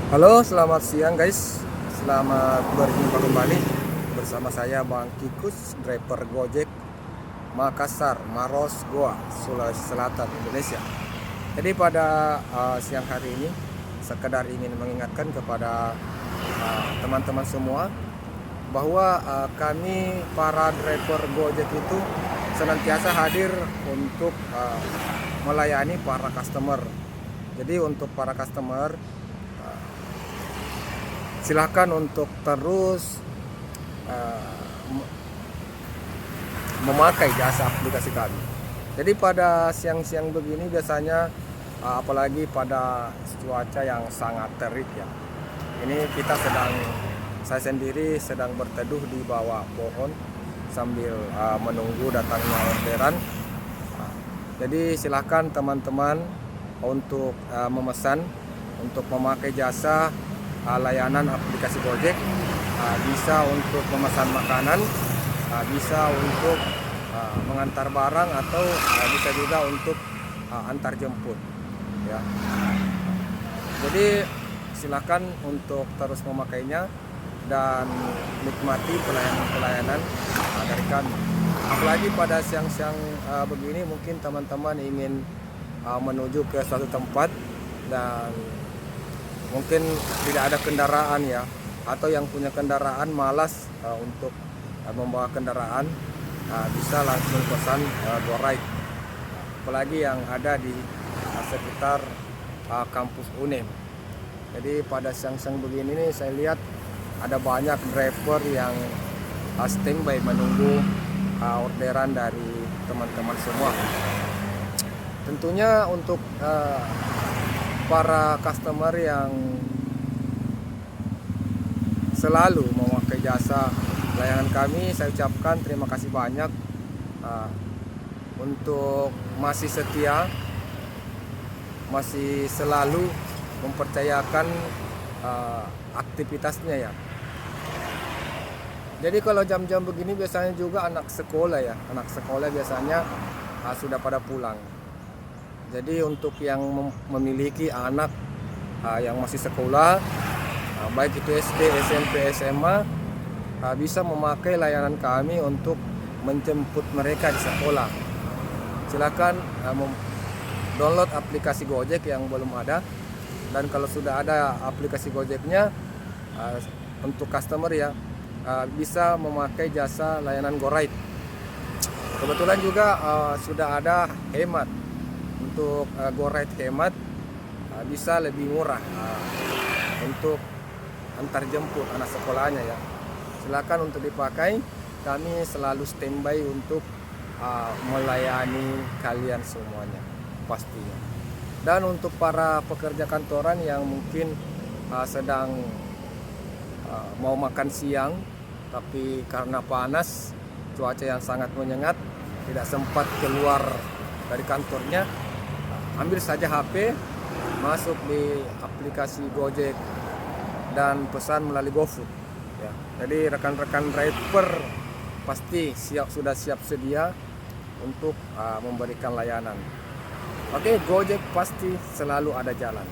Halo, selamat siang guys. Selamat berjumpa kembali bersama saya Bang Kikus, driver Gojek Makassar, Maros, Goa, Sulawesi Selatan, Indonesia. Jadi pada siang hari ini sekedar ingin mengingatkan kepada teman-teman semua bahwa kami para driver Gojek itu senantiasa hadir untuk melayani para customer. Jadi untuk para customer silahkan untuk terus memakai jasa aplikasi kami. Jadi pada siang-siang begini biasanya apalagi pada cuaca yang sangat terik ya. Ini saya sendiri sedang berteduh di bawah pohon sambil menunggu datangnya orderan. Jadi silahkan teman-teman untuk memesan untuk memakai jasa layanan aplikasi Gojek, bisa untuk memesan makanan, bisa untuk mengantar barang, atau bisa juga untuk antar jemput ya. Jadi silakan untuk terus memakainya dan nikmati pelayanan dari kami. Apalagi pada siang-siang begini mungkin teman-teman ingin menuju ke suatu tempat dan mungkin tidak ada kendaraan ya, atau yang punya kendaraan malas untuk membawa kendaraan, bisa langsung pesan GoRide. Apalagi yang ada di sekitar kampus UNEM. Jadi pada siang-siang begini nih saya lihat ada banyak driver yang standby menunggu orderan dari teman-teman semua. Tentunya untuk para customer yang selalu memakai jasa layanan kami, saya ucapkan terima kasih banyak untuk masih setia, masih selalu mempercayakan aktivitasnya ya. Jadi kalau jam-jam begini biasanya juga anak sekolah biasanya sudah pada pulang. Jadi untuk yang memiliki anak yang masih sekolah, baik itu SD, SMP, SMA, bisa memakai layanan kami untuk menjemput mereka di sekolah. Silakan download aplikasi Gojek yang belum ada, dan kalau sudah ada aplikasi Gojeknya, untuk customer ya bisa memakai jasa layanan GoRide. Kebetulan juga sudah ada hemat. Untuk GoRide hemat bisa lebih murah untuk antar jemput anak sekolahnya ya. Silakan untuk dipakai, kami selalu standby untuk melayani kalian semuanya pastinya. Dan untuk para pekerja kantoran yang mungkin sedang mau makan siang tapi karena panas, cuaca yang sangat menyengat, tidak sempat keluar dari kantornya, ambil saja HP, masuk di aplikasi Gojek dan pesan melalui GoFood ya. Jadi rekan-rekan driver pasti sudah siap sedia untuk memberikan layanan. Oke, Gojek pasti selalu ada jalan.